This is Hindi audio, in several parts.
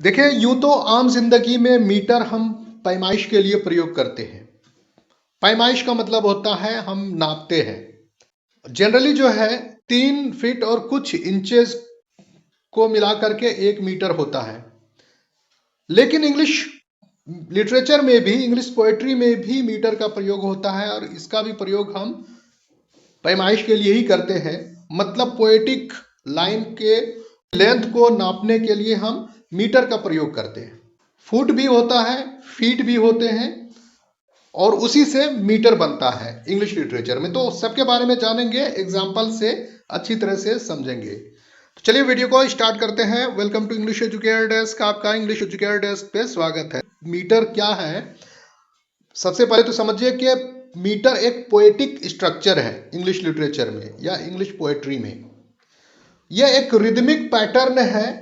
देखिए, यूं तो आम जिंदगी में मीटर हम पैमाइश के लिए प्रयोग करते हैं। पैमाइश का मतलब होता है हम नापते हैं। जनरली जो है 3 फीट और कुछ इंचेस को मिला करके 1 मीटर होता है। लेकिन इंग्लिश लिटरेचर में भी, इंग्लिश पोएट्री में भी मीटर का प्रयोग होता है और इसका भी प्रयोग हम पैमाइश के लिए ही करते हैं। मतलब पोएटिक लाइन के लेंथ को नापने के लिए हम मीटर का प्रयोग करते हैं। फुट भी होता है, फीट भी होते हैं और उसी से मीटर बनता है इंग्लिश लिटरेचर में। तो सबके बारे में जानेंगे, एग्जाम्पल से अच्छी तरह से समझेंगे। तो चलिए वीडियो को स्टार्ट करते हैं। Welcome to English educator desk. आपका इंग्लिश एजुकेटर डेस्क पे स्वागत है। मीटर क्या है, सबसे पहले तो समझिए कि मीटर एक पोएटिक स्ट्रक्चर है इंग्लिश लिटरेचर में या इंग्लिश पोएट्री में। यह एक रिदमिक पैटर्न है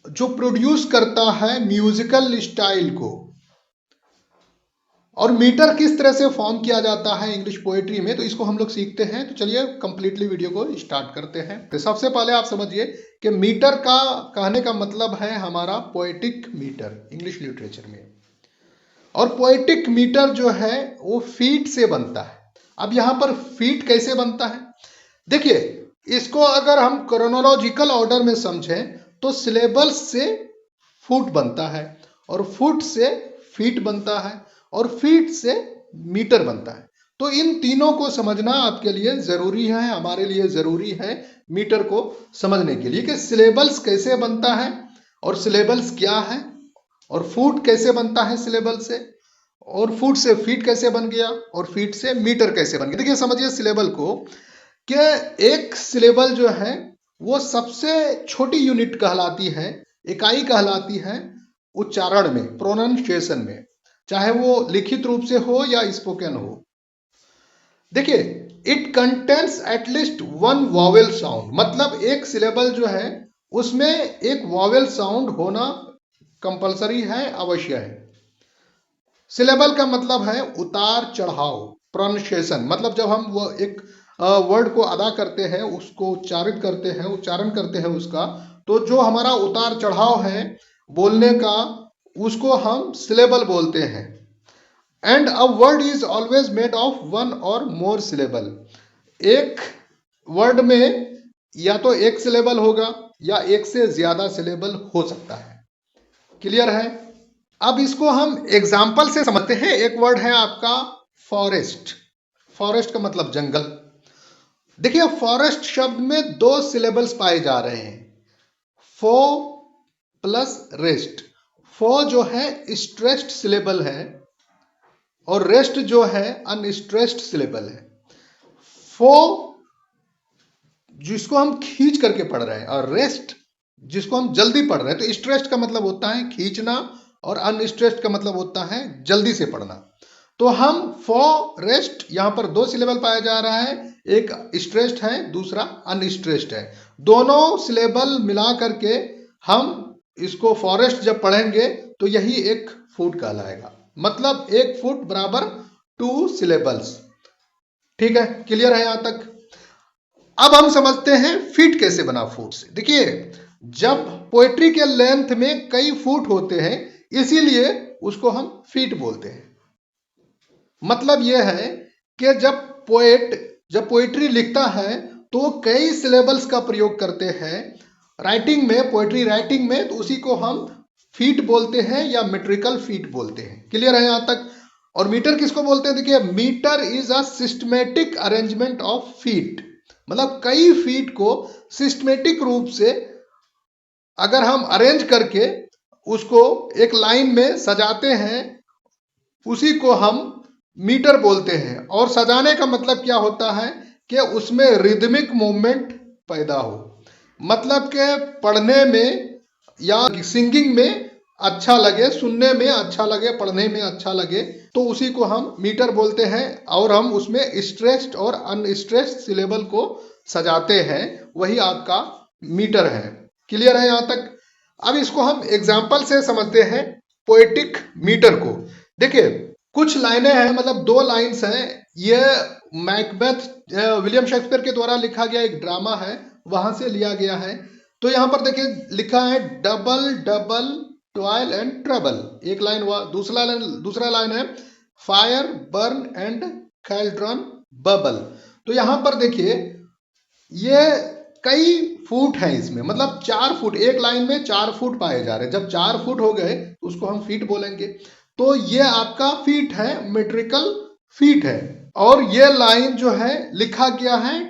जो प्रोड्यूस करता है म्यूजिकल स्टाइल को। और मीटर किस तरह से फॉर्म किया जाता है इंग्लिश पोएट्री में, तो इसको हम लोग सीखते हैं। तो चलिए कंप्लीटली वीडियो को स्टार्ट करते हैं। तो सबसे पहले आप समझिए कि मीटर का कहने का मतलब है हमारा पोएटिक मीटर इंग्लिश लिटरेचर में। और पोएटिक मीटर जो है वो फीट से बनता है। अब यहां पर फीट कैसे बनता है, देखिए इसको अगर हम क्रोनोलॉजिकल ऑर्डर में समझें तो सिलेबल्स से फुट बनता है और फुट से फीट बनता है और फीट से मीटर बनता है। तो इन तीनों को समझना आपके लिए जरूरी है, हमारे लिए जरूरी है मीटर को समझने के लिए कि सिलेबल्स कैसे बनता है और सिलेबल्स क्या है, और फुट कैसे बनता है सिलेबल से, और फुट से फीट कैसे बन गया, और फीट से मीटर कैसे बन गया। देखिए समझिए सिलेबल को कि एक सिलेबल जो है वो सबसे छोटी यूनिट कहलाती है, इकाई कहलाती है उच्चारण में, प्रोनाउंसिएशन में, चाहे वो लिखित रूप से हो या स्पोकन हो। देखिए it contains at least one vowel sound, मतलब एक सिलेबल जो है उसमें एक वॉवेल साउंड होना कंपलसरी है, अवश्य है। सिलेबल का मतलब है उतार चढ़ाव, प्रोनाउंसिएशन, मतलब जब हम वो एक वर्ड को अदा करते हैं, उसको उच्चारित करते हैं, उच्चारण करते हैं उसका, तो जो हमारा उतार चढ़ाव है बोलने का, उसको हम सिलेबल बोलते हैं। And a word is always made of one और मोर सिलेबल। एक वर्ड में या तो एक सिलेबल होगा या एक से ज्यादा सिलेबल हो सकता है। क्लियर है? अब इसको हम एग्जाम्पल से समझते हैं। एक वर्ड है आपका फॉरेस्ट। फॉरेस्ट का मतलब जंगल। देखिए फॉरेस्ट शब्द में 2 सिलेबल्स पाए जा रहे हैं, फो प्लस रेस्ट। फो जो है स्ट्रेस्ड सिलेबल है और रेस्ट जो है अनस्ट्रेस्ड सिलेबल है। फो जिसको हम खींच करके पढ़ रहे हैं और रेस्ट जिसको हम जल्दी पढ़ रहे हैं। तो स्ट्रेस्ड का मतलब होता है खींचना और अनस्ट्रेस्ड का मतलब होता है जल्दी से पढ़ना। तो हम फॉरेस्ट यहां पर 2 सिलेबल पाया जा रहा है, एक स्ट्रेस्ड है, दूसरा अनस्ट्रेस्ड है। दोनों सिलेबल मिला करके हम इसको फॉरेस्ट जब पढ़ेंगे तो यही एक फुट कहलाएगा। मतलब 1 फुट बराबर 2 सिलेबल्स। ठीक है, क्लियर है यहां तक? अब हम समझते हैं फीट कैसे बना फुट से। देखिए जब पोएट्री के लेंथ में कई फुट होते हैं इसीलिए उसको हम फीट बोलते हैं। मतलब यह है कि जब पोएट्री लिखता है तो कई सिलेबल्स का प्रयोग करते हैं राइटिंग में, पोएट्री राइटिंग में, तो उसी को हम फीट बोलते हैं या मेट्रिकल फीट बोलते हैं। क्लियर है यहां तक? और मीटर किसको बोलते हैं? देखिए metre is a systematic arrangement of feet. मतलब कई फीट को सिस्टमेटिक रूप से अगर हम अरेंज करके उसको एक लाइन में सजाते हैं, उसी को हम मीटर बोलते हैं। और सजाने का मतलब क्या होता है कि उसमें रिदमिक मूवमेंट पैदा हो, मतलब कि पढ़ने में या सिंगिंग में अच्छा लगे, सुनने में अच्छा लगे, पढ़ने में अच्छा लगे, तो उसी को हम मीटर बोलते हैं। और हम उसमें स्ट्रेस्ड और अनस्ट्रेस्ड सिलेबल को सजाते हैं, वही आपका मीटर है। क्लियर है यहां तक? अब इसको हम एग्जाम्पल से समझते हैं पोएटिक मीटर को। देखिए कुछ लाइनें हैं, मतलब 2 लाइन्स हैं। यह मैकबेथ विलियम शेक्सपियर के द्वारा लिखा गया एक ड्रामा है, वहां से लिया गया है। तो यहाँ पर देखिए लिखा है double double toil and trouble, एक लाइन हुआ। दूसरा लाइन है फायर बर्न एंड कैल्ड्रॉन बबल। तो यहाँ पर देखिए ये कई फुट है इसमें, मतलब 4 फुट, एक लाइन में 4 फुट पाए जा रहे हैं। जब 4 फुट हो गए तो उसको हम फीट बोलेंगे। तो ये आपका फीट है, मेट्रिकल फीट है। और ये लाइन जो है लिखा गया है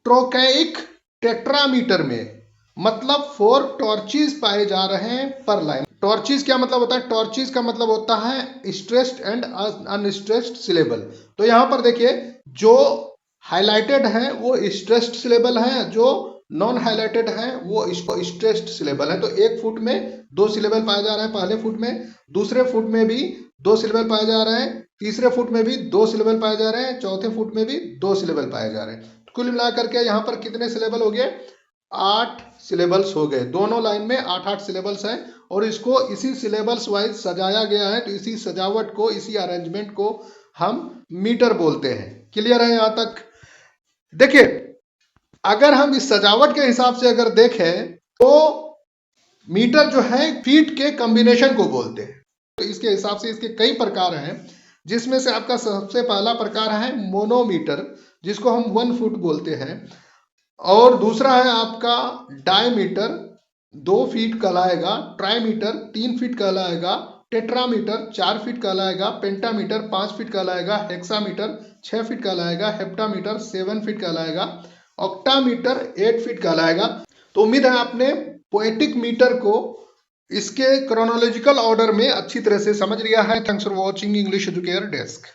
ट्रोकैइक टेट्रामीटर में, मतलब 4 टॉर्चेस पाए जा रहे हैं पर लाइन। टॉर्चेस क्या मतलब होता है? टॉर्चेस का मतलब होता है स्ट्रेस्ड एंड अनस्ट्रेस्ड सिलेबल। तो यहां पर देखिए जो हाईलाइटेड है वो स्ट्रेस्ड सिलेबल है, जो नॉन हाईलाइटेड है वो इसको स्ट्रेस्ड सिलेबल है। तो एक फुट में 2 सिलेबल पाए जा रहे हैं, पहले फुट में। दूसरे फुट में भी 2 सिलेबल पाए जा रहे हैं। तीसरे फुट में भी 2 सिलेबल पाए जा रहे हैं। चौथे फुट में भी 2 सिलेबल पाए जा रहे हैं। कुल मिलाकर के यहाँ पर कितने सिलेबल हो गए? 8 सिलेबल्स हो गए। दोनों लाइन में 8-8 सिलेबल्स हैं और इसको इसी सिलेबल्स वाइज सजाया गया है। तो इसी सजावट को, इसी अरेंजमेंट को हम मीटर बोलते हैं। क्लियर है यहाँ तक? देखिए अगर हम इस सजावट के हिसाब से अगर देखें तो मीटर जो है फीट के कॉम्बिनेशन को बोलते हैं। तो इसके हिसाब से इसके कई प्रकार हैं, जिसमें से आपका सबसे पहला प्रकार है मोनोमीटर, जिसको हम 1 फुट बोलते हैं। और दूसरा है आपका डायमीटर, 2 फीट कहलाएगा। ट्राईमीटर 3 फीट कहलाएगा। टेट्रामीटर 4 फीट कहलाएगा। पेंटामीटर 5 फीट कहलाएगा। हेक्सामीटर 6 फीट कहलाएगा। हेप्टामीटर 7 फीट कहलाएगा। ऑक्टामीटर 8 फीट कहलाएगा। तो उम्मीद है आपने पोएटिक मीटर को इसके क्रोनोलॉजिकल ऑर्डर में अच्छी तरह से समझ लिया है। Thanks for watching English educare desk.